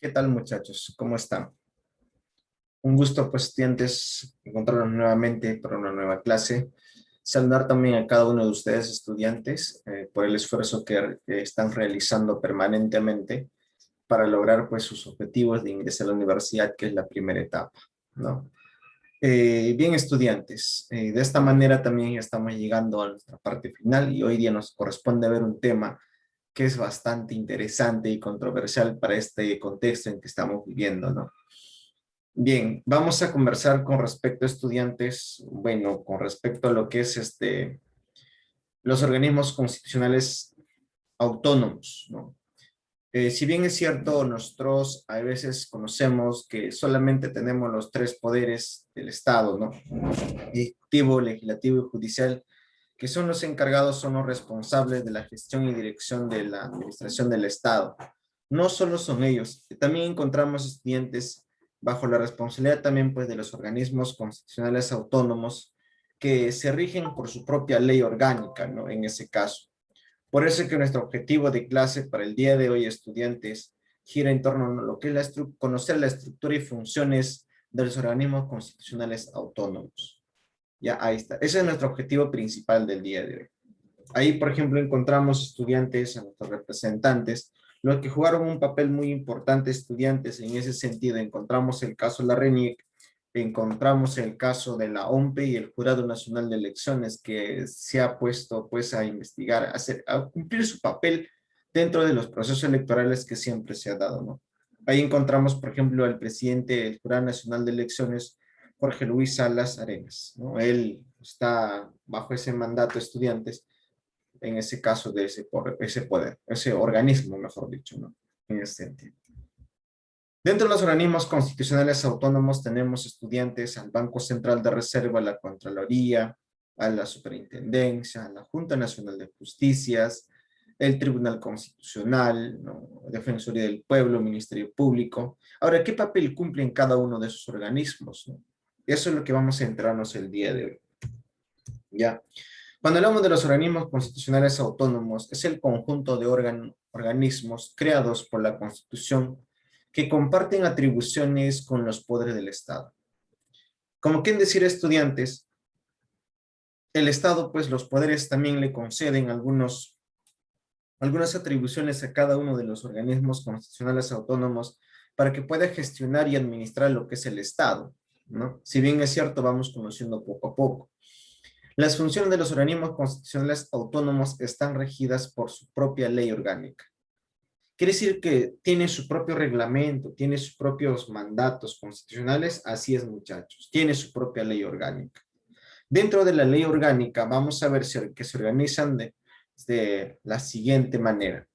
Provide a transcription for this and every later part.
¿Qué tal, muchachos? ¿Cómo están? Un gusto, pues, estudiantes, encontrarnos nuevamente para una nueva clase. Saludar también a cada uno de ustedes, estudiantes, por el esfuerzo que están realizando permanentemente para lograr, pues, sus objetivos de ingresar a la universidad, que es la primera etapa, ¿no? Bien, estudiantes, de esta manera también ya estamos llegando a nuestra parte final y hoy día nos corresponde ver un tema que es bastante interesante y controversial para este contexto en que estamos viviendo, ¿no? Bien, vamos a conversar con respecto a estudiantes, bueno, con respecto a lo que es los organismos constitucionales autónomos, ¿no? Si bien es cierto, nosotros a veces conocemos que solamente tenemos los tres poderes del Estado, ¿no? Ejecutivo, legislativo y judicial, que son los encargados, son los responsables de la gestión y dirección de la administración del Estado. No solo son ellos, también encontramos estudiantes bajo la responsabilidad también pues de los organismos constitucionales autónomos que se rigen por su propia ley orgánica, ¿no? En ese caso. Por eso es que nuestro objetivo de clase para el día de hoy, estudiantes, gira en torno a lo que es conocer la estructura y funciones de los organismos constitucionales autónomos. Ya, ahí está. Ese es nuestro objetivo principal del día de hoy. Ahí, por ejemplo, encontramos estudiantes, a nuestros representantes, los que jugaron un papel muy importante, estudiantes, en ese sentido. Encontramos el caso de la RENIEC, encontramos el caso de la OMPE y el Jurado Nacional de Elecciones, que se ha puesto pues a investigar, a cumplir su papel dentro de los procesos electorales que siempre se ha dado, ¿no? Ahí encontramos, por ejemplo, al presidente del Jurado Nacional de Elecciones, Jorge Luis Salas Arenas, ¿no? Él está bajo ese mandato, estudiantes, en ese caso de ese poder, ese organismo, mejor dicho, ¿no? En ese sentido. Dentro de los organismos constitucionales autónomos tenemos estudiantes al Banco Central de Reserva, a la Contraloría, a la Superintendencia, a la Junta Nacional de Justicias, el Tribunal Constitucional, ¿no? Defensoría del Pueblo, Ministerio Público. Ahora, ¿qué papel cumplen cada uno de esos organismos, ¿no? Eso es lo que vamos a centrarnos el día de hoy. ¿Ya? Cuando hablamos de los organismos constitucionales autónomos, es el conjunto de organismos creados por la Constitución que comparten atribuciones con los poderes del Estado. Como quien decir, estudiantes, el Estado, pues los poderes también le conceden algunas atribuciones a cada uno de los organismos constitucionales autónomos para que pueda gestionar y administrar lo que es el Estado, ¿no? Si bien es cierto, vamos conociendo poco a poco. Las funciones de los organismos constitucionales autónomos están regidas por su propia ley orgánica. Quiere decir que tiene su propio reglamento, tiene sus propios mandatos constitucionales, así es, muchachos, tiene su propia ley orgánica. Dentro de la ley orgánica vamos a ver que se organizan de la siguiente manera.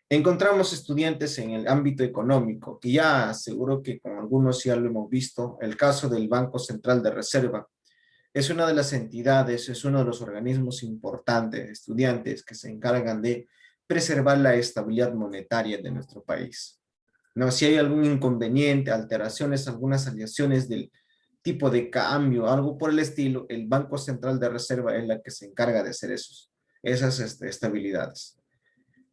Encontramos estudiantes en el ámbito económico, que ya seguro que con algunos ya lo hemos visto, el caso del Banco Central de Reserva. Es una de las entidades, es uno de los organismos importantes, estudiantes, que se encargan de preservar la estabilidad monetaria de nuestro país. No, si hay algún inconveniente, alteraciones, algunas aleaciones del tipo de cambio, algo por el estilo, el Banco Central de Reserva es la que se encarga de hacer esas estabilidades.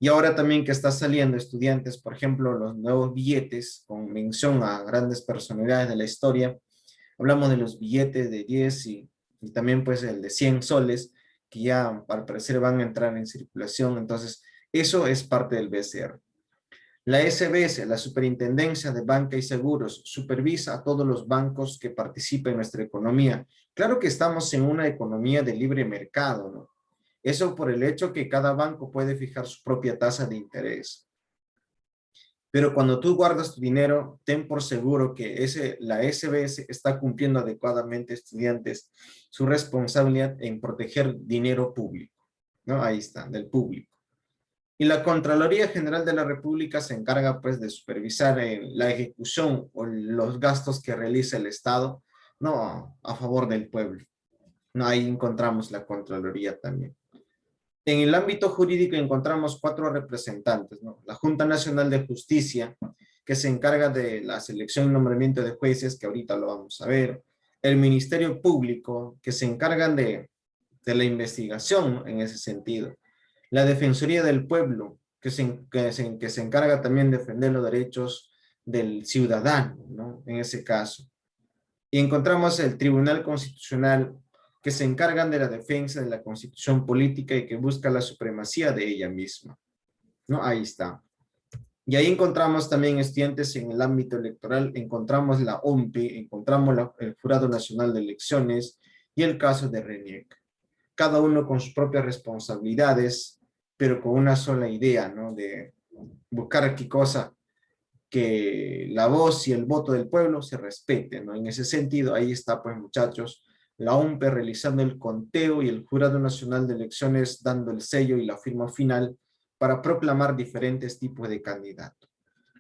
Y ahora también que está saliendo estudiantes, por ejemplo, los nuevos billetes con mención a grandes personalidades de la historia, hablamos de los billetes de 10 y también pues el de 100 soles, que ya al parecer van a entrar en circulación, entonces eso es parte del BCR. La SBS, la Superintendencia de Banca y Seguros, supervisa a todos los bancos que participan en nuestra economía. Claro que estamos en una economía de libre mercado, ¿no? Eso por el hecho que cada banco puede fijar su propia tasa de interés. Pero cuando tú guardas tu dinero, ten por seguro que la SBS está cumpliendo adecuadamente, estudiantes, su responsabilidad en proteger dinero público, ¿no? Ahí está, del público. Y la Contraloría General de la República se encarga pues de supervisar la ejecución o los gastos que realiza el Estado, no a favor del pueblo. No, ahí encontramos la Contraloría también. En el ámbito jurídico encontramos 4 representantes, ¿no? La Junta Nacional de Justicia, que se encarga de la selección y nombramiento de jueces, que ahorita lo vamos a ver. El Ministerio Público, que se encargan de la investigación en ese sentido. La Defensoría del Pueblo, que se encarga también de defender los derechos del ciudadano, ¿no? En ese caso. Y encontramos el Tribunal Constitucional, que se encargan de la defensa de la Constitución política y que busca la supremacía de ella misma, ¿no? Ahí está. Y ahí encontramos también estudiantes en el ámbito electoral, encontramos la OMPE, encontramos el Jurado Nacional de Elecciones y el caso de RENIEC. Cada uno con sus propias responsabilidades, pero con una sola idea, ¿no? De buscar qué cosa, que la voz y el voto del pueblo se respeten, ¿no? En ese sentido, ahí está, pues, muchachos, la OMPE realizando el conteo y el Jurado Nacional de Elecciones dando el sello y la firma final para proclamar diferentes tipos de candidatos.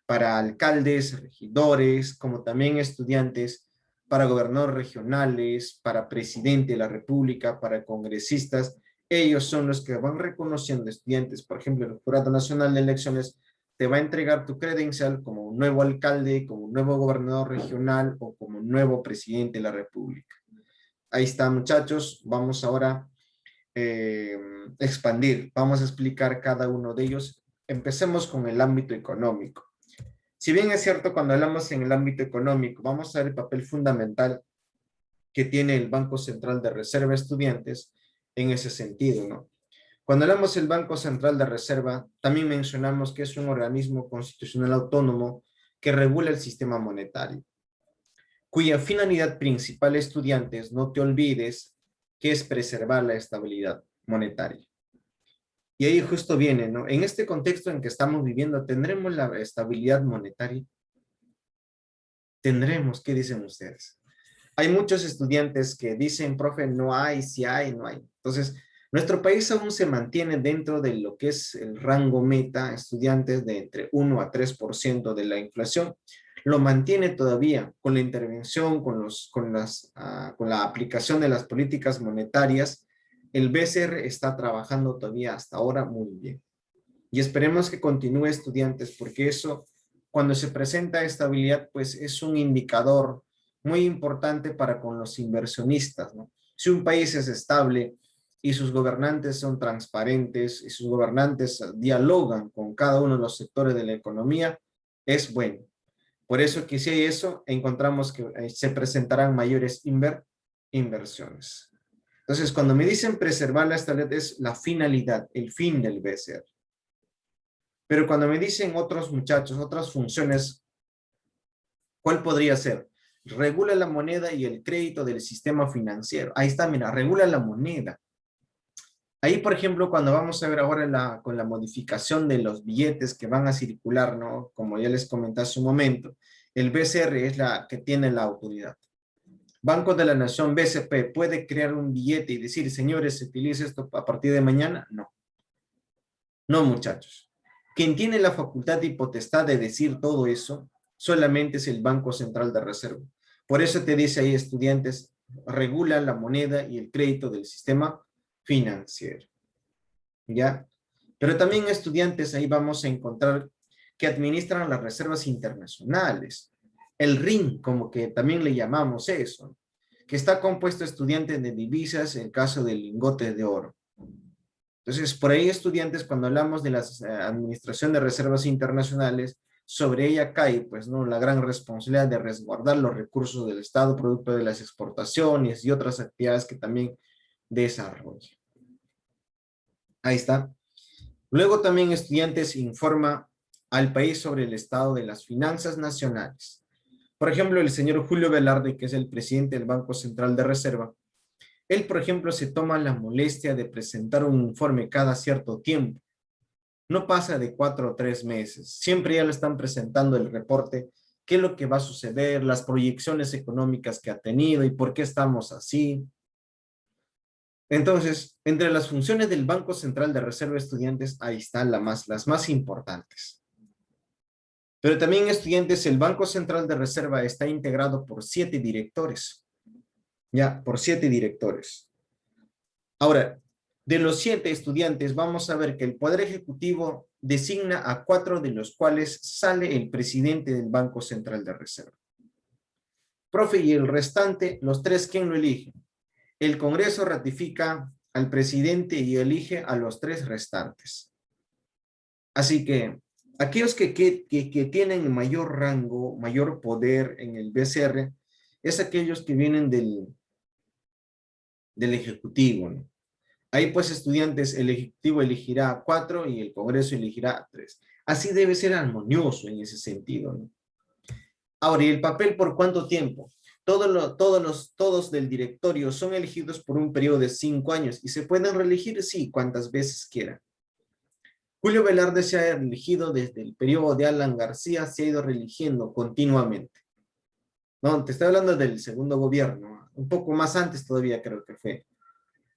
Para alcaldes, regidores, como también estudiantes, para gobernadores regionales, para presidente de la República, para congresistas, ellos son los que van reconociendo estudiantes. Por ejemplo, el Jurado Nacional de Elecciones te va a entregar tu credencial como un nuevo alcalde, como un nuevo gobernador regional o como un nuevo presidente de la República. Ahí está, muchachos. Vamos ahora expandir. Vamos a explicar cada uno de ellos. Empecemos con el ámbito económico. Si bien es cierto, cuando hablamos en el ámbito económico, vamos a ver el papel fundamental que tiene el Banco Central de Reserva de Estudiantes en ese sentido, ¿no? Cuando hablamos del Banco Central de Reserva, también mencionamos que es un organismo constitucional autónomo que regula el sistema monetario, cuya finalidad principal, estudiantes, no te olvides, que es preservar la estabilidad monetaria. Y ahí justo viene, ¿no? En este contexto en que estamos viviendo, ¿tendremos la estabilidad monetaria? Tendremos, ¿qué dicen ustedes? Hay muchos estudiantes que dicen, profe, no hay, si hay, no hay. Entonces, nuestro país aún se mantiene dentro de lo que es el rango meta, estudiantes de entre 1 a 3% de la inflación. Lo mantiene todavía con la intervención, con la aplicación de las políticas monetarias. El BCR está trabajando todavía hasta ahora muy bien. Y esperemos que continúe, estudiantes, porque eso, cuando se presenta estabilidad, pues es un indicador muy importante para con los inversionistas, ¿no? Si un país es estable y sus gobernantes son transparentes y sus gobernantes dialogan con cada uno de los sectores de la economía, es bueno. Por eso que si hay eso, encontramos que se presentarán mayores inversiones. Entonces, cuando me dicen preservar la estabilidad, es la finalidad, el fin del BCR. Pero cuando me dicen otros muchachos, otras funciones, ¿cuál podría ser? Regula la moneda y el crédito del sistema financiero. Ahí está, mira, regula la moneda. Ahí, por ejemplo, cuando vamos a ver ahora con la modificación de los billetes que van a circular, ¿no? Como ya les comenté hace un momento, el BCR es la que tiene la autoridad. Banco de la Nación, BCP, ¿puede crear un billete y decir, señores, se utiliza esto a partir de mañana? No. No, muchachos. Quien tiene la facultad y potestad de decir todo eso solamente es el Banco Central de Reserva. Por eso te dice ahí, estudiantes, regula la moneda y el crédito del sistema financiero. ¿Ya? Pero también, estudiantes, ahí vamos a encontrar que administran las reservas internacionales. El RIN, como que también le llamamos eso, que está compuesto, estudiantes, de divisas, en el caso del lingote de oro. Entonces, por ahí, estudiantes, cuando hablamos de la administración de reservas internacionales, sobre ella cae, pues, ¿no?, la gran responsabilidad de resguardar los recursos del Estado, producto de las exportaciones y otras actividades que también desarrolla. Ahí está. Luego también, estudiantes, informa al país sobre el estado de las finanzas nacionales. Por ejemplo, el señor Julio Velarde, que es el presidente del Banco Central de Reserva, él, por ejemplo, se toma la molestia de presentar un informe cada cierto tiempo. No pasa de 4 o 3 meses. Siempre ya le están presentando el reporte, qué es lo que va a suceder, las proyecciones económicas que ha tenido y por qué estamos así. Entonces, entre las funciones del Banco Central de Reserva de Estudiantes, ahí están las más importantes. Pero también, estudiantes, el Banco Central de Reserva está integrado por 7 directores. Ya, por 7 directores. Ahora, de los 7 estudiantes, vamos a ver que el Poder Ejecutivo designa a 4, de los cuales sale el presidente del Banco Central de Reserva. Profe, y el restante, los 3, ¿quién lo elige? El Congreso ratifica al presidente y elige a los 3 restantes. Así que Aquellos que tienen mayor rango, mayor poder en el BCR, es aquellos que vienen del Ejecutivo, ¿no? Ahí pues estudiantes, el Ejecutivo elegirá 4 y el Congreso elegirá 3. Así debe ser armonioso en ese sentido, ¿no? Ahora, ¿y el papel por cuánto tiempo? Todos del directorio son elegidos por un periodo de 5 años y se pueden reelegir, sí, cuantas veces quieran. Julio Velarde se ha reelegido desde el periodo de Alan García, se ha ido reeligiendo continuamente. No, te estoy hablando del segundo gobierno, un poco más antes todavía creo que fue.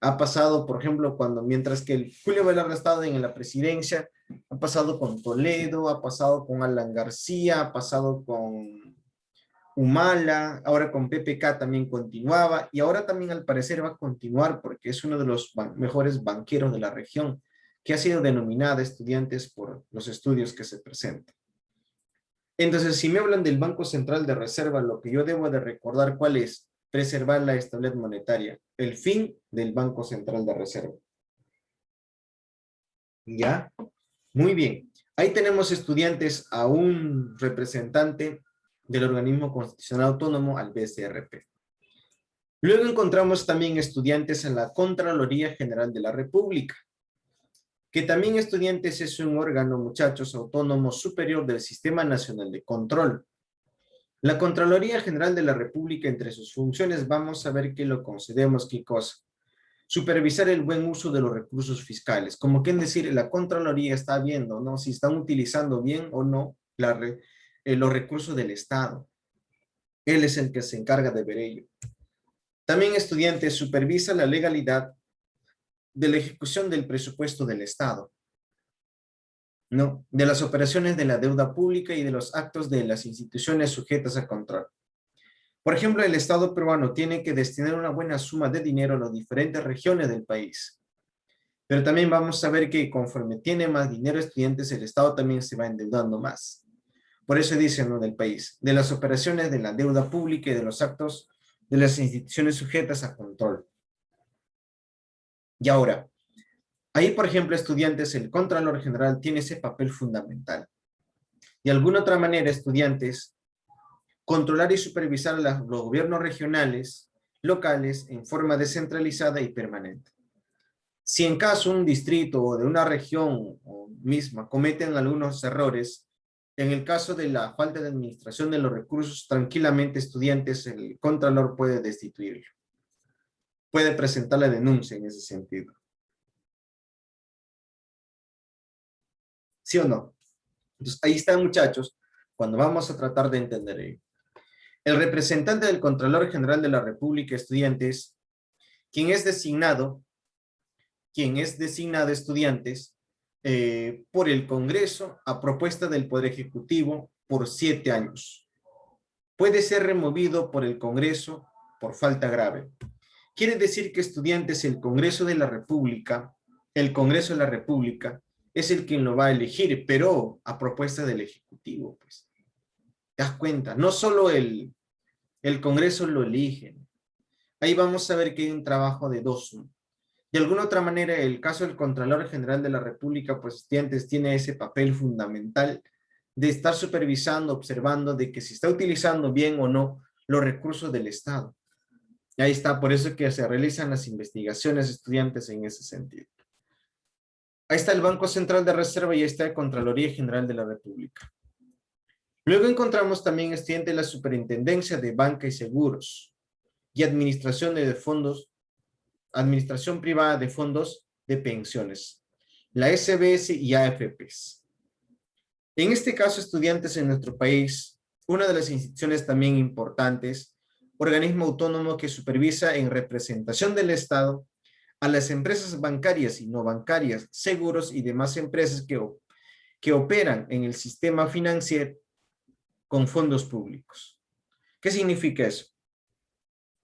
Ha pasado, por ejemplo, mientras que el Julio Velarde ha estado en la presidencia, ha pasado con Toledo, ha pasado con Alan García, ha pasado con Humala, ahora con PPK también continuaba, y ahora también al parecer va a continuar porque es uno de los mejores banqueros de la región, que ha sido denominada estudiantes por los estudios que se presentan. Entonces, si me hablan del Banco Central de Reserva, lo que yo debo de recordar, ¿cuál es? Preservar la estabilidad monetaria, el fin del Banco Central de Reserva. ¿Ya? Muy bien. Ahí tenemos estudiantes a un representante del organismo constitucional autónomo, al BCRP. Luego encontramos también estudiantes en la Contraloría General de la República, que también estudiantes es un órgano, muchachos, autónomo superior del Sistema Nacional de Control. La Contraloría General de la República, entre sus funciones, vamos a ver que lo concedemos, ¿qué cosa? Supervisar el buen uso de los recursos fiscales. Como quien decir, la Contraloría está viendo, ¿no? Si están utilizando bien o no los recursos del Estado. Él es el que se encarga de ver ello. También, estudiantes, supervisa la legalidad de la ejecución del presupuesto del Estado, ¿no? De las operaciones de la deuda pública y de los actos de las instituciones sujetas a control. Por ejemplo, el Estado peruano tiene que destinar una buena suma de dinero a las diferentes regiones del país. Pero también vamos a ver que conforme tiene más dinero estudiantes, el Estado también se va endeudando más. Por eso dicen, ¿no?, del país, de las operaciones de la deuda pública y de los actos de las instituciones sujetas a control. Y ahora, ahí, por ejemplo, estudiantes, el Contralor General tiene ese papel fundamental. De alguna otra manera, estudiantes, controlar y supervisar los gobiernos regionales, locales, en forma descentralizada y permanente. Si en caso un distrito o de una región misma cometen algunos errores, en el caso de la falta de administración de los recursos, tranquilamente, estudiantes, el Contralor puede destituirlo. Puede presentar la denuncia en ese sentido. ¿Sí o no? Entonces, ahí están, muchachos, cuando vamos a tratar de entender ello. El representante del Contralor General de la República, estudiantes, quien es designado, estudiantes, por el Congreso a propuesta del Poder Ejecutivo por 7 años. Puede ser removido por el Congreso por falta grave. Quiere decir que, estudiantes, el Congreso de la República es el quien lo va a elegir, pero a propuesta del Ejecutivo, pues. ¿Te das cuenta? No solo el Congreso lo elige. Ahí vamos a ver que hay un trabajo de dos, ¿no? De alguna otra manera, el caso del Contralor General de la República, pues, estudiantes, tiene ese papel fundamental de estar supervisando, observando de que si está utilizando bien o no los recursos del Estado. Y ahí está, por eso que se realizan las investigaciones, estudiantes, en ese sentido. Ahí está el Banco Central de Reserva y ahí está la Contraloría General de la República. Luego encontramos también, estudiantes, la Superintendencia de Banca y Seguros y Administración privada de fondos de pensiones, la SBS y AFPs. En este caso, estudiantes, en nuestro país, una de las instituciones también importantes, organismo autónomo que supervisa en representación del Estado a las empresas bancarias y no bancarias, seguros y demás empresas que operan en el sistema financiero con fondos públicos. ¿Qué significa eso?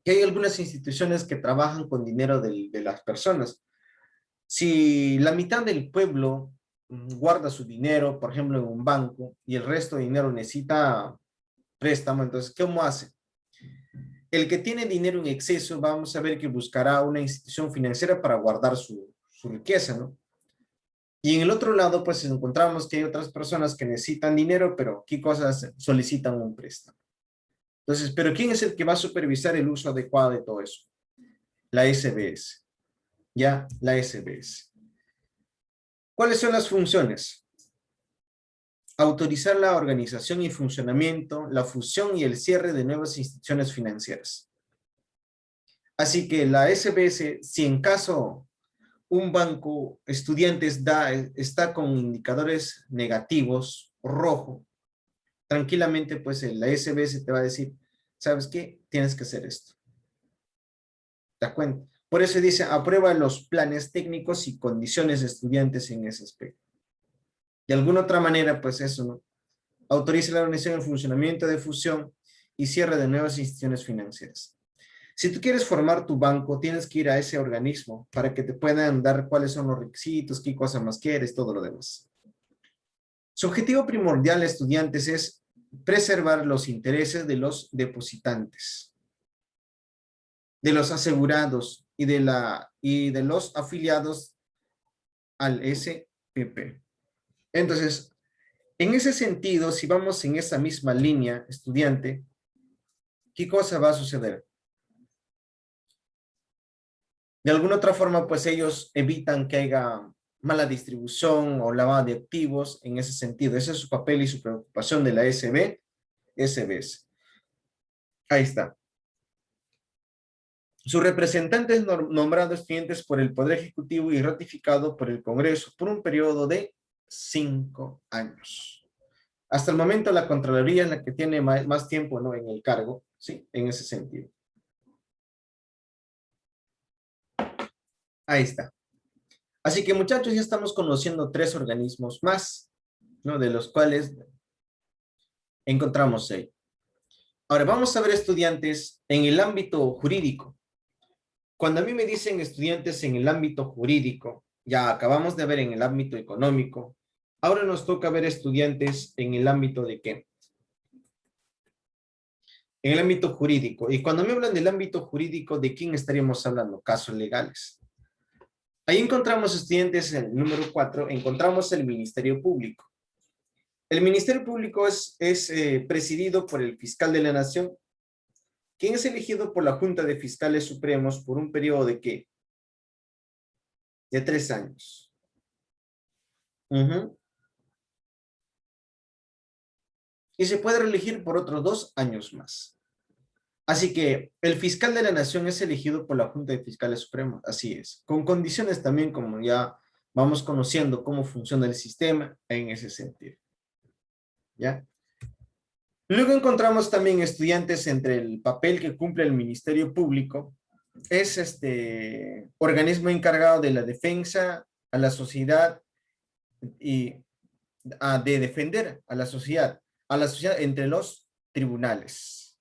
Que hay algunas instituciones que trabajan con dinero de las personas. Si la mitad del pueblo guarda su dinero, por ejemplo, en un banco, y el resto de dinero necesita préstamo, entonces, ¿cómo hace? El que tiene dinero en exceso, vamos a ver que buscará una institución financiera para guardar su riqueza, ¿no? Y en el otro lado, pues encontramos que hay otras personas que necesitan dinero, pero ¿qué cosas solicitan un préstamo? Entonces, ¿pero quién es el que va a supervisar el uso adecuado de todo eso? La SBS, ¿ya? La SBS. ¿Cuáles son las funciones? Autorizar la organización y funcionamiento, la fusión y el cierre de nuevas instituciones financieras. Así que la SBS, si en caso un banco estudiantes está con indicadores negativos, rojo, tranquilamente pues la SBS te va a decir, ¿sabes qué? Tienes que hacer esto. ¿Te das cuenta? Por eso dice, aprueba los planes técnicos y condiciones de estudiantes en ese aspecto. De alguna otra manera, pues eso, ¿no? Autoriza la organización, el funcionamiento de fusión y cierre de nuevas instituciones financieras. Si tú quieres formar tu banco, tienes que ir a ese organismo para que te puedan dar cuáles son los requisitos, qué cosa más quieres, todo lo demás. Su objetivo primordial, estudiantes, es preservar los intereses de los depositantes, de los asegurados y de los afiliados al SPP. Entonces, en ese sentido, si vamos en esa misma línea, estudiante, ¿qué cosa va a suceder? De alguna otra forma, pues ellos evitan que haya mala distribución o lavado de activos en ese sentido. Ese es su papel y su preocupación de la SBS. Ahí está. Sus representantes nombrados estudiantes por el Poder Ejecutivo y ratificado por el Congreso por un periodo de 5 años. Hasta el momento la Contraloría es la que tiene más tiempo, ¿no?, en el cargo, sí, en ese sentido. Ahí está. Así que muchachos, ya estamos conociendo 3 organismos más, ¿no?, de los cuales encontramos 6. Ahora vamos a ver, estudiantes, en el ámbito jurídico. Cuando a mí me dicen estudiantes en el ámbito jurídico, ya acabamos de ver en el ámbito económico, ahora nos toca ver estudiantes en el ámbito de ¿qué? En el ámbito jurídico. Y cuando me hablan del ámbito jurídico, ¿de quién estaríamos hablando? Casos legales. Ahí encontramos, estudiantes, en el número 4, encontramos el Ministerio Público. El Ministerio Público es presidido por el fiscal de la Nación, quien es elegido por la Junta de Fiscales Supremos por un periodo de ¿qué? De 3 años. Y se puede reelegir por otros 2 años más. Así que el fiscal de la Nación es elegido por la Junta de Fiscales Supremos, así es, con condiciones también, como ya vamos conociendo cómo funciona el sistema en ese sentido. ¿Ya? Luego encontramos también, estudiantes, entre el papel que cumple el Ministerio Público, es este organismo encargado de la defensa a la sociedad y de defender a la sociedad entre los tribunales.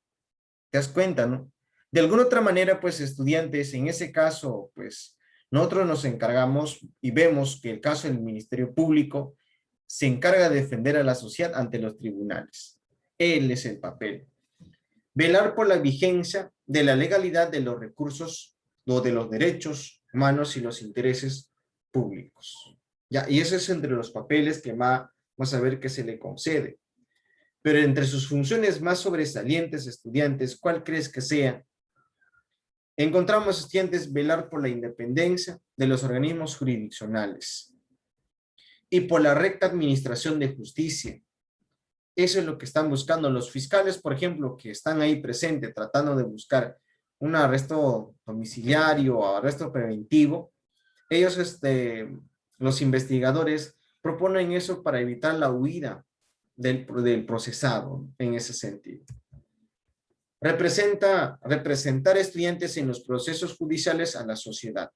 ¿Te das cuenta, no? De alguna otra manera, pues, estudiantes, en ese caso, pues, nosotros nos encargamos y vemos que el caso del Ministerio Público se encarga de defender a la sociedad ante los tribunales. Él es el papel. Velar por la vigencia de la legalidad de los recursos o de los derechos humanos y los intereses públicos. Ya, y eso es entre los papeles que vamos a ver que se le concede. Pero entre sus funciones más sobresalientes, estudiantes, ¿cuál crees que sea? Encontramos, estudiantes, velar por la independencia de los organismos jurisdiccionales y por la recta administración de justicia. Eso es lo que están buscando los fiscales, por ejemplo, que están ahí presentes tratando de buscar un arresto domiciliario o arresto preventivo. Ellos, los investigadores, proponen eso para evitar la huida del procesado en ese sentido. Representar estudiantes en los procesos judiciales a la sociedad,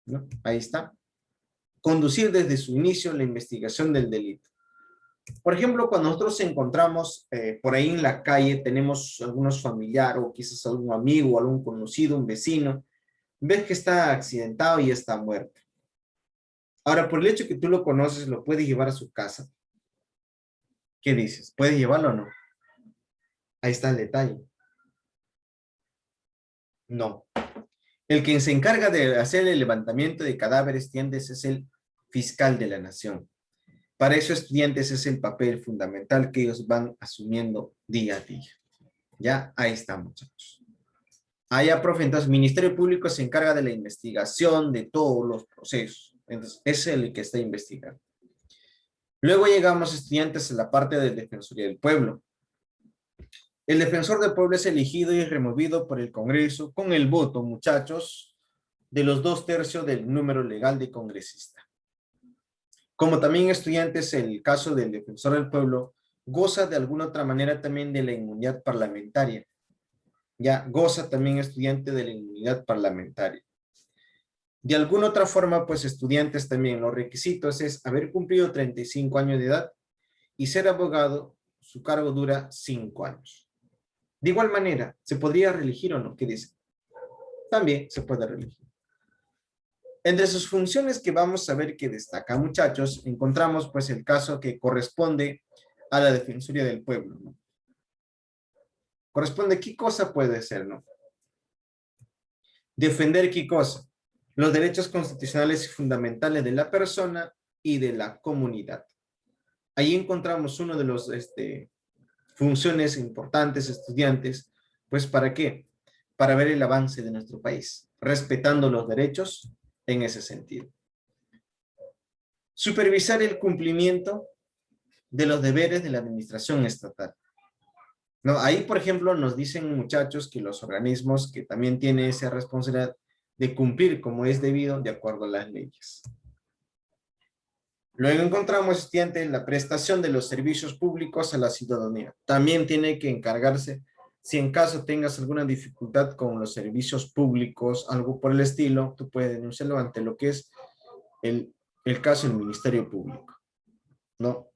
¿no? Ahí está. Conducir desde su inicio la investigación del delito. Por ejemplo, cuando nosotros encontramos por ahí en la calle, tenemos algunos familiares o quizás algún amigo, algún conocido, un vecino, ves que está accidentado y está muerto. Ahora, por el hecho que tú lo conoces, lo puedes llevar a su casa. ¿Qué dices? ¿Puedes llevarlo o no? Ahí está el detalle. No. El quien se encarga de hacer el levantamiento de cadáveres, tiendes, es el fiscal de la nación. Para eso, estudiantes, es el papel fundamental que ellos van asumiendo día a día. Ya, ahí está, muchachos. Allá, profe, entonces, el Ministerio Público se encarga de la investigación de todos los procesos. Entonces, es el que está investigando. Luego llegamos, estudiantes, a la parte de Defensoría del Pueblo. El defensor del pueblo es elegido y removido por el Congreso con el voto, muchachos, de los 2/3 del número legal de congresistas. Como también, estudiantes, el caso del defensor del pueblo goza de alguna otra manera también de la inmunidad parlamentaria. Ya goza también, estudiante, de la inmunidad parlamentaria. De alguna otra forma, pues, estudiantes, también los requisitos es haber cumplido 35 años de edad y ser abogado. Su cargo dura 5 años. De igual manera, ¿se podría reelegir o no? ¿Qué dice? También se puede reelegir. Entre sus funciones que vamos a ver que destaca, muchachos, encontramos pues el caso que corresponde a la Defensoría del Pueblo, ¿no? Corresponde, ¿qué cosa puede ser, no? Defender, ¿qué cosa? Los derechos constitucionales y fundamentales de la persona y de la comunidad. Ahí encontramos uno de los funciones importantes, estudiantes, pues ¿para qué? Para ver el avance de nuestro país, respetando los derechos en ese sentido. Supervisar el cumplimiento de los deberes de la administración estatal. ¿No? Ahí, por ejemplo, nos dicen, muchachos, que los organismos que también tienen esa responsabilidad de cumplir como es debido de acuerdo a las leyes. Luego encontramos, estudiantes, la prestación de los servicios públicos a la ciudadanía. También tiene que encargarse, si en caso tengas alguna dificultad con los servicios públicos, algo por el estilo, tú puedes denunciarlo ante lo que es el caso del Ministerio Público, ¿no?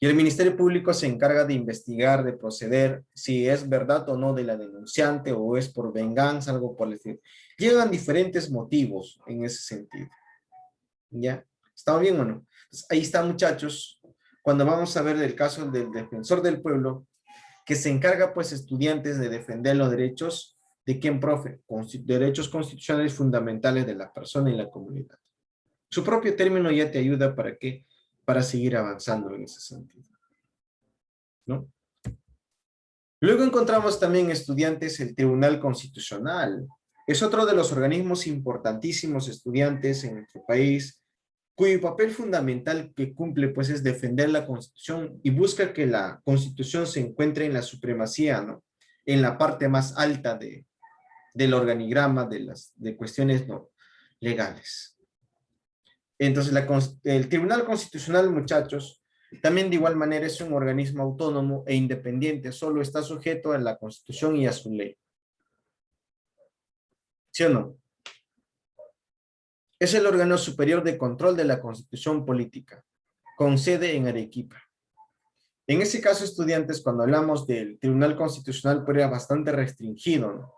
Y el Ministerio Público se encarga de investigar, de proceder, si es verdad o no de la denunciante o es por venganza, algo por el estilo. Llegan diferentes motivos en ese sentido. ¿Ya? ¿Está bien o no? Entonces, ahí está, muchachos, cuando vamos a ver el caso del defensor del pueblo, que se encarga, pues, estudiantes, de defender los derechos de quién, profe, derechos constitucionales fundamentales de la persona y la comunidad. Su propio término ya te ayuda para qué, para seguir avanzando en ese sentido, ¿no? Luego encontramos también, estudiantes, el Tribunal Constitucional. Es otro de los organismos importantísimos, estudiantes, en nuestro país, cuyo papel fundamental que cumple, pues, es defender la Constitución y busca que la Constitución se encuentre en la supremacía, ¿no? En la parte más alta del organigrama de cuestiones, ¿no?, legales. Entonces, el Tribunal Constitucional, muchachos, también de igual manera es un organismo autónomo e independiente, solo está sujeto a la Constitución y a su ley. ¿Sí o no? Es el órgano superior de control de la Constitución política, con sede en Arequipa. En ese caso, estudiantes, cuando hablamos del Tribunal Constitucional, pues era bastante restringido, ¿no?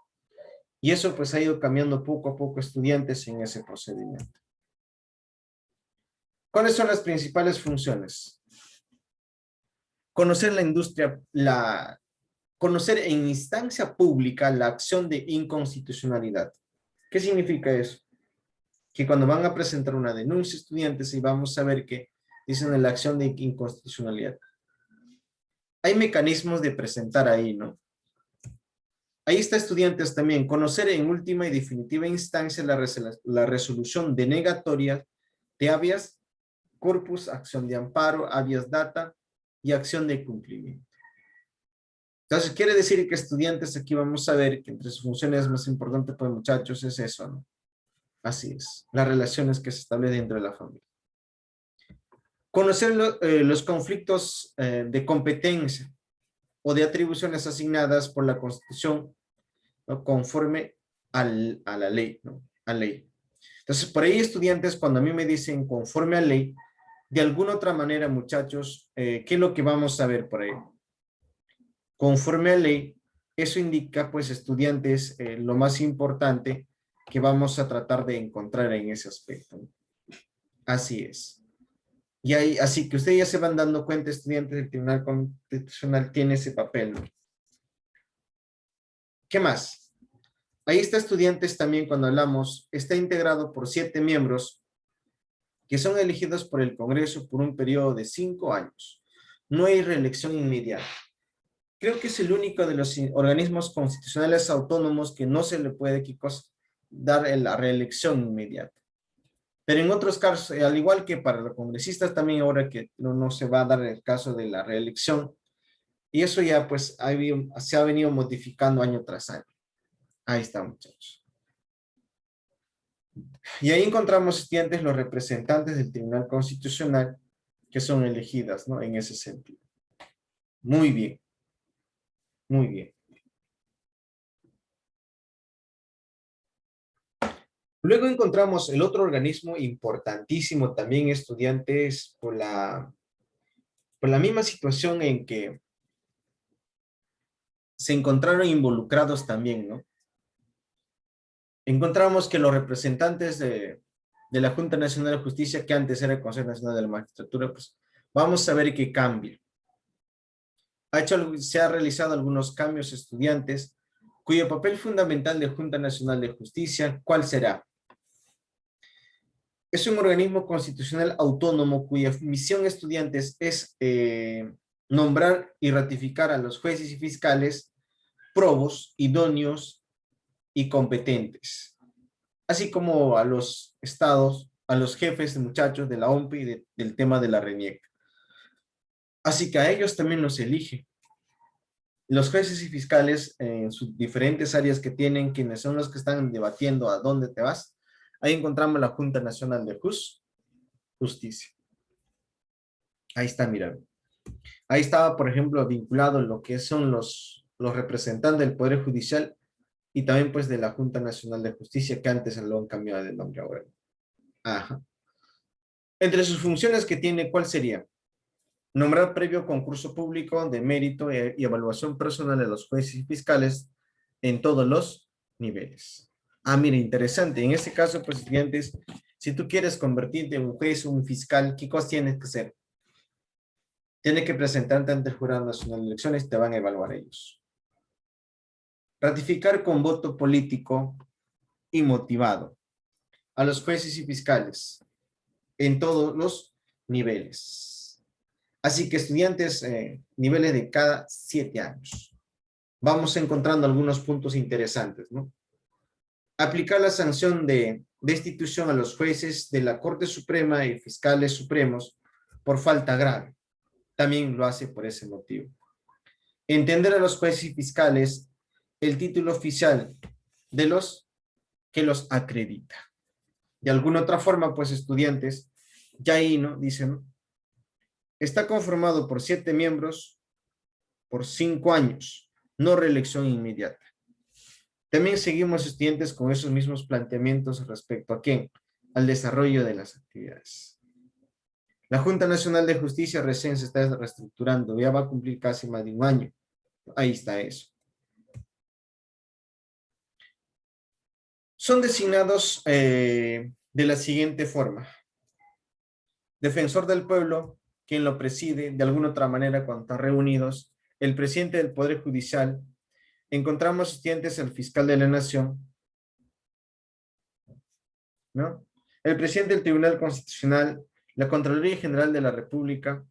Y eso pues ha ido cambiando poco a poco, estudiantes, en ese procedimiento. ¿Cuáles son las principales funciones? Conocer la industria, conocer en instancia pública la acción de inconstitucionalidad. ¿Qué significa eso? Que cuando van a presentar una denuncia, estudiantes, y vamos a ver que dicen en la acción de inconstitucionalidad. Hay mecanismos de presentar ahí, ¿no? Ahí está, estudiantes, también conocer en última y definitiva instancia la resolución denegatoria de habeas corpus, acción de amparo, habeas data y acción de cumplimiento. Entonces, quiere decir que, estudiantes, aquí vamos a ver que entre sus funciones más importantes, pues, muchachos, es eso, ¿no? Así es, las relaciones que se establecen dentro de la familia. Conocer los conflictos de competencia o de atribuciones asignadas por la Constitución, ¿no?, conforme a la ley, ¿no? A ley. Entonces, por ahí, estudiantes, cuando a mí me dicen conforme a ley, de alguna otra manera, muchachos, ¿qué es lo que vamos a ver por ahí? Conforme a ley, eso indica, pues, estudiantes, lo más importante que vamos a tratar de encontrar en ese aspecto. Así es. Y ahí, así que ustedes ya se van dando cuenta, estudiantes, del Tribunal Constitucional tiene ese papel, ¿no? ¿Qué más? Ahí está, estudiantes, también cuando hablamos, está integrado por 7 miembros que son elegidos por el Congreso por un periodo de 5 años. No hay reelección inmediata. Creo que es el único de los organismos constitucionales autónomos que no se le puede, Kikos, dar la reelección inmediata. Pero en otros casos, al igual que para los congresistas, también ahora que no se va a dar el caso de la reelección, y eso ya pues se ha venido modificando año tras año. Ahí está, muchachos. Y ahí encontramos, estudiantes, los representantes del Tribunal Constitucional que son elegidas, ¿no? En ese sentido. Muy bien, muy bien. Luego encontramos el otro organismo importantísimo también, estudiantes, por la misma situación en que se encontraron involucrados también, ¿no? Encontramos que los representantes de la Junta Nacional de Justicia, que antes era el Consejo Nacional de la Magistratura, pues vamos a ver qué cambia. Se ha realizado algunos cambios, estudiantes, cuyo papel fundamental de Junta Nacional de Justicia, ¿cuál será? Es un organismo constitucional autónomo cuya misión, estudiantes, es nombrar y ratificar a los jueces y fiscales probos, idóneos y competentes, así como a los estados, a los jefes, muchachos, de la OMPE y del tema de la RENIEC. Así que a ellos también los elige. Los jueces y fiscales en sus diferentes áreas que tienen, quienes son los que están debatiendo a dónde te vas, ahí encontramos la Junta Nacional de Justicia. Ahí está, mira. Ahí estaba, por ejemplo, vinculado lo que son los representantes del Poder Judicial y también pues de la Junta Nacional de Justicia, que antes lo han cambiado de nombre ahora. Ajá. Entre sus funciones que tiene, ¿cuál sería? Nombrar previo concurso público de mérito y evaluación personal de los jueces y fiscales en todos los niveles. Ah, mira, interesante. En este caso, pues, estudiantes, si tú quieres convertirte en un juez o un fiscal, ¿qué cosas tienes que hacer? Tienes que presentarte ante el Jurado Nacional de Elecciones y te van a evaluar ellos. Ratificar con voto político y motivado a los jueces y fiscales en todos los niveles. Así que, estudiantes, niveles de cada 7 años. Vamos encontrando algunos puntos interesantes, ¿no? Aplicar la sanción de destitución a los jueces de la Corte Suprema y fiscales supremos por falta grave. También lo hace por ese motivo. Entender a los jueces y fiscales el título oficial de los que los acredita. De alguna otra forma, pues, estudiantes, ya ahí, ¿no? Dicen, está conformado por 7 miembros por 5 años, no reelección inmediata. También seguimos, estudiantes, con esos mismos planteamientos respecto a ¿qué? Al desarrollo de las actividades. La Junta Nacional de Justicia recién se está reestructurando, ya va a cumplir casi más de un año. Ahí está eso. Son designados de la siguiente forma. Defensor del pueblo, quien lo preside de alguna otra manera cuando están reunidos, el presidente del Poder Judicial. Encontramos, estudiantes, el fiscal de la Nación, ¿no? El presidente del Tribunal Constitucional, la Contraloría General de la República.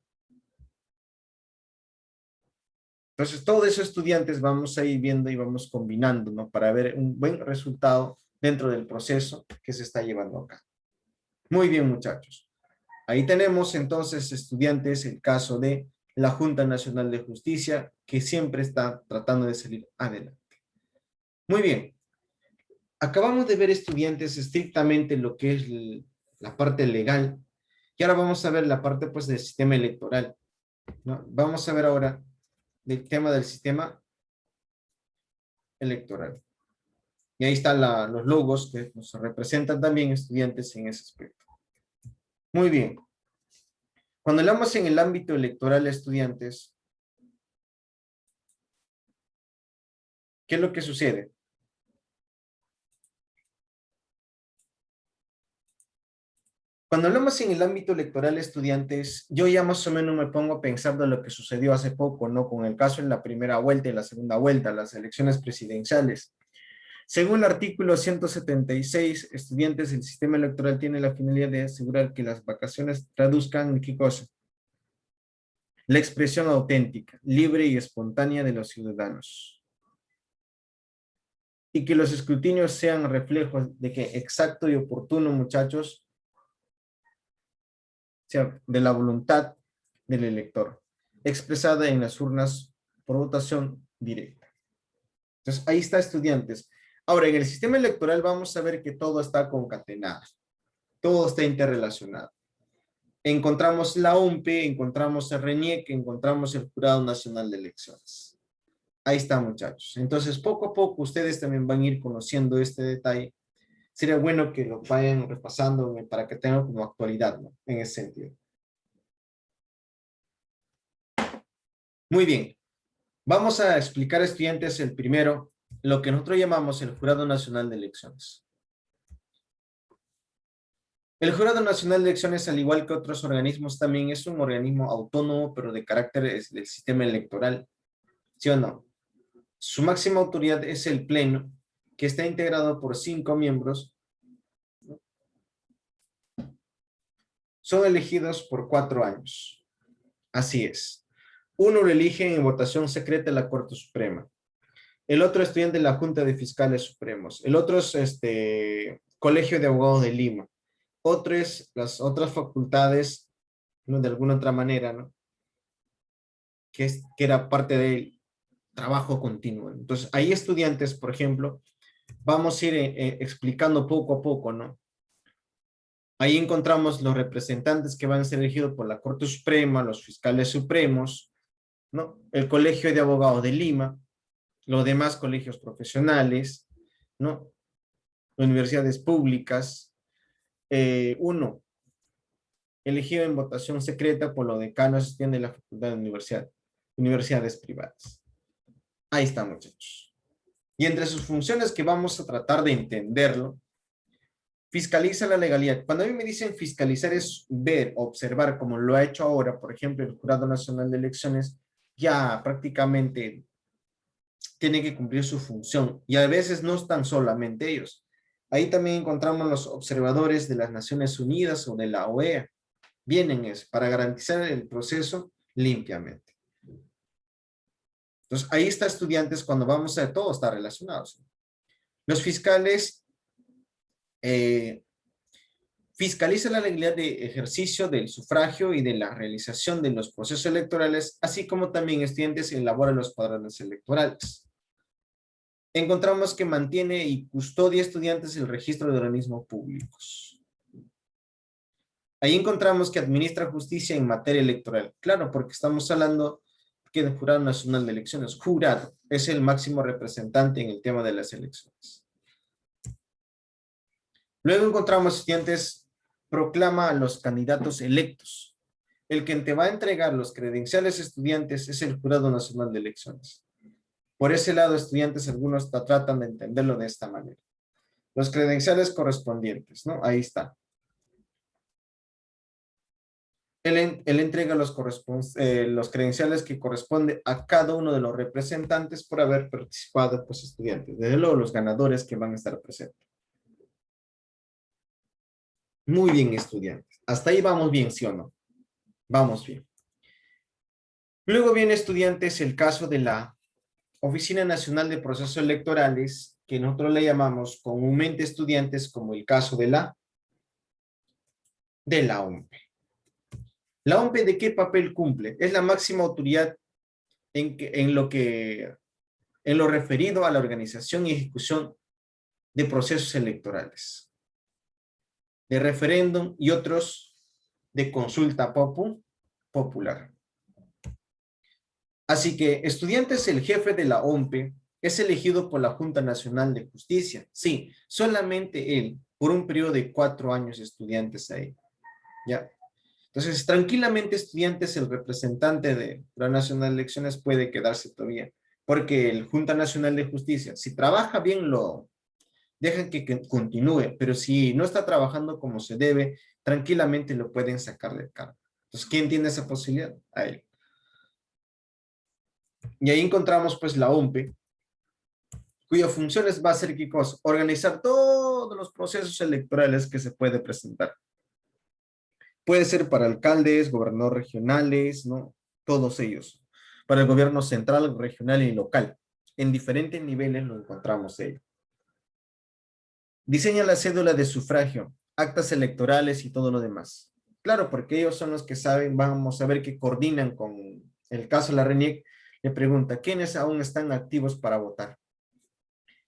Entonces, todos esos, estudiantes, vamos a ir viendo y vamos combinando, ¿no? Para ver un buen resultado dentro del proceso que se está llevando acá. Muy bien, muchachos. Ahí tenemos entonces, estudiantes, el caso de la Junta Nacional de Justicia, que siempre está tratando de salir adelante. Muy bien. Acabamos de ver, estudiantes, estrictamente lo que es la parte legal, y ahora vamos a ver la parte, pues, del sistema electoral, ¿no? Vamos a ver ahora del tema del sistema electoral. Y ahí están los logos que nos representan también, estudiantes, en ese aspecto. Muy bien. Cuando hablamos en el ámbito electoral, estudiantes, ¿qué es lo que sucede? Cuando hablamos en el ámbito electoral, estudiantes, yo ya más o menos me pongo a pensar de lo que sucedió hace poco, ¿no? Con el caso en la primera vuelta y la segunda vuelta, las elecciones presidenciales. Según el artículo 176, estudiantes, el sistema electoral tiene la finalidad de asegurar que las vacaciones traduzcan en ¿qué cosa? La expresión auténtica, libre y espontánea de los ciudadanos. Y que los escrutinios sean reflejos de que exacto y oportuno, muchachos, sea de la voluntad del elector, expresada en las urnas por votación directa. Entonces, ahí está, estudiantes. Ahora, en el sistema electoral vamos a ver que todo está concatenado, todo está interrelacionado. Encontramos la OMPE, encontramos el RENIEC, encontramos el Jurado Nacional de Elecciones. Ahí está, muchachos. Entonces, poco a poco ustedes también van a ir conociendo este detalle. Sería bueno que lo vayan repasando para que tengan como actualidad, ¿no? En ese sentido. Muy bien. Vamos a explicar, estudiantes, el primero, lo que nosotros llamamos el Jurado Nacional de Elecciones. El Jurado Nacional de Elecciones, al igual que otros organismos, también es un organismo autónomo, pero de carácter del sistema electoral. ¿Sí o no? Su máxima autoridad es el Pleno, que está integrado por 5 miembros. Son elegidos por 4 años. Así es. Uno lo elige en votación secreta en la Corte Suprema. El otro estudiante de la Junta de Fiscales Supremos. El otro es Colegio de Abogados de Lima. Otro es las otras facultades, ¿no? De alguna otra manera, ¿no? Que era parte del trabajo continuo. Entonces, ahí estudiantes, por ejemplo, vamos a ir explicando poco a poco, ¿no? Ahí encontramos los representantes que van a ser elegidos por la Corte Suprema, los fiscales supremos, ¿no? El Colegio de Abogados de Lima, los demás colegios profesionales, ¿no? Universidades públicas, uno, elegido en votación secreta por los decanos de la Facultad de universidades privadas. Ahí está, muchachos. Y entre sus funciones que vamos a tratar de entenderlo, fiscaliza la legalidad. Cuando a mí me dicen fiscalizar es ver, observar, como lo ha hecho ahora, por ejemplo, el Jurado Nacional de Elecciones, ya prácticamente tiene que cumplir su función. Y a veces no están solamente ellos. Ahí también encontramos los observadores de las Naciones Unidas o de la OEA. Vienen eso, para garantizar el proceso limpiamente. Entonces, ahí está, estudiantes, cuando vamos a todo está relacionado. Los fiscales fiscalizan la legalidad de ejercicio del sufragio y de la realización de los procesos electorales, así como también, estudiantes, elaboran los padrones electorales. Encontramos que mantiene y custodia, estudiantes, el registro de organismos públicos. Ahí encontramos que administra justicia en materia electoral. Claro, porque estamos hablando que el Jurado Nacional de Elecciones, jurado, es el máximo representante en el tema de las elecciones. Luego encontramos, estudiantes, proclama a los candidatos electos. El que te va a entregar los credenciales, estudiantes, es el Jurado Nacional de Elecciones. Por ese lado, estudiantes, algunos tratan de entenderlo de esta manera. Los credenciales correspondientes, ¿no? Ahí está. Él entrega los credenciales que corresponde a cada uno de los representantes por haber participado, pues, estudiantes. Desde luego, los ganadores que van a estar presentes. Muy bien, estudiantes. Hasta ahí vamos bien, ¿sí o no? Vamos bien. Luego viene, estudiantes, el caso de la Oficina Nacional de Procesos Electorales, que nosotros le llamamos comúnmente, estudiantes, como el caso de la OMPE. ¿La OMPE de qué papel cumple? Es la máxima autoridad en lo referido a la organización y ejecución de procesos electorales, de referéndum y otros de consulta popular. Así que, estudiantes, el jefe de la OMPE es elegido por la Junta Nacional de Justicia. Sí, solamente él, por un periodo de 4 años, estudiantes ahí. ¿Ya? Entonces, tranquilamente, estudiantes, el representante de la Nacional de Elecciones puede quedarse todavía, porque el Junta Nacional de Justicia, si trabaja bien, lo dejan que continúe, pero si no está trabajando como se debe, tranquilamente lo pueden sacar del cargo. Entonces, ¿quién tiene esa posibilidad? A él. Y ahí encontramos, pues, la OMPE, cuya función va a ser, ¿qué cosa? Organizar todos los procesos electorales que se puede presentar. Puede ser para alcaldes, gobernadores regionales, ¿no? Todos ellos. Para el gobierno central, regional y local. En diferentes niveles lo encontramos ellos. Diseña la cédula de sufragio, actas electorales y todo lo demás. Claro, porque ellos son los que saben, vamos a ver que coordinan con el caso de la RENIEC, le pregunta, ¿quiénes aún están activos para votar?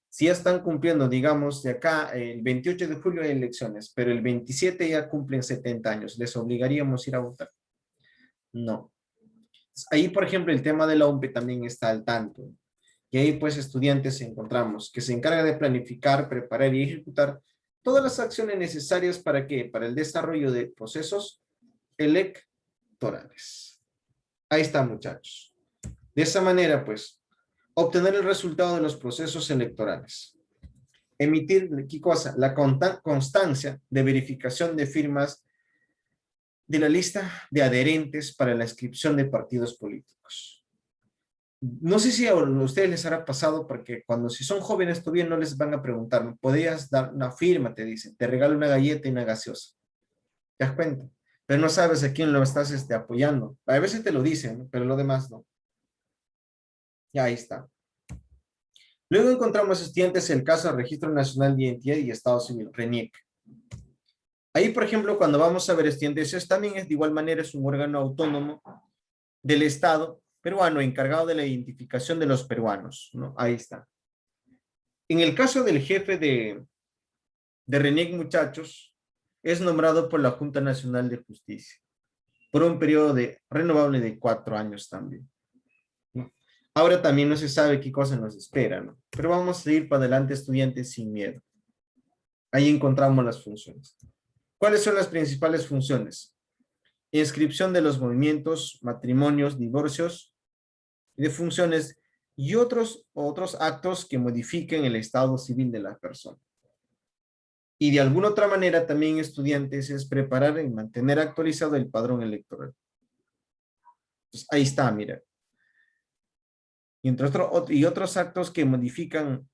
Si ya están cumpliendo, digamos, de acá, el 28 de julio hay elecciones, pero el 27 ya cumplen 70 años, ¿les obligaríamos a ir a votar? No. Ahí, por ejemplo, el tema de la OMPE también está al tanto. Y ahí, pues, estudiantes encontramos que se encarga de planificar, preparar y ejecutar todas las acciones necesarias para ¿qué? Para el desarrollo de procesos electorales. Ahí está, muchachos. De esa manera, pues, obtener el resultado de los procesos electorales. Emitir, ¿qué cosa? La constancia de verificación de firmas de la lista de adherentes para la inscripción de partidos políticos. No sé si a ustedes les hará pasado, porque cuando si son jóvenes todavía no les van a preguntar, ¿podrías dar una firma? Te dicen, te regalo una galleta y una gaseosa. ¿Te das cuenta? Pero no sabes a quién lo estás apoyando. A veces te lo dicen, ¿no? Pero lo demás no. Ya ahí está. Luego encontramos estudiantes el caso del Registro Nacional de Identidad y Estado Civil, RENIEC. Ahí, por ejemplo, cuando vamos a ver estudiantes, eso también es de igual manera, es un órgano autónomo del Estado peruano encargado de la identificación de los peruanos, ¿no? Ahí está. En el caso del jefe de RENIEC, muchachos, es nombrado por la Junta Nacional de Justicia por un periodo renovable de 4 años también, ¿no? Ahora también no se sabe qué cosa nos espera, ¿no? Pero vamos a ir para adelante, estudiantes, sin miedo. Ahí encontramos las funciones. ¿Cuáles son las principales funciones? Inscripción de los movimientos, matrimonios, divorcios, de funciones y otros actos que modifiquen el estado civil de la persona. Y de alguna otra manera también, estudiantes, es preparar y mantener actualizado el padrón electoral. Pues ahí está, mira. Y entre otros actos que modifican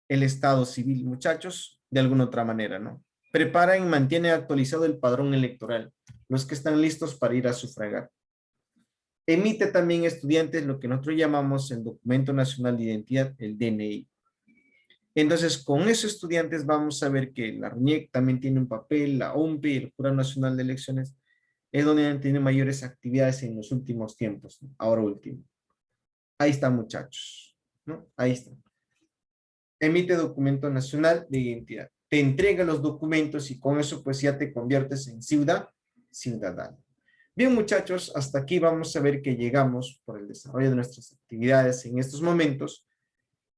el estado civil, muchachos, de alguna otra manera, ¿no? Prepara y mantiene actualizado el padrón electoral, los que están listos para ir a sufragar. Emite también, estudiantes, lo que nosotros llamamos el Documento Nacional de Identidad, el DNI. Entonces, con esos estudiantes vamos a ver que la RNIEC también tiene un papel, la OMPE, el Jurado Nacional de Elecciones, es donde han tenido mayores actividades en los últimos tiempos, ¿no? Ahora último. Ahí está, muchachos, ¿no? Ahí está. Emite documento nacional de identidad. Te entrega los documentos y con eso pues ya te conviertes en ciudadano. Bien, muchachos, hasta aquí vamos a ver que llegamos por el desarrollo de nuestras actividades en estos momentos.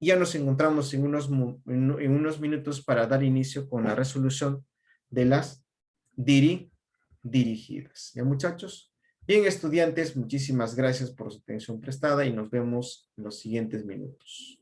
Ya nos encontramos en unos minutos para dar inicio con la resolución de las dirigidas. ¿Ya, muchachos? Bien, estudiantes, muchísimas gracias por su atención prestada y nos vemos en los siguientes minutos.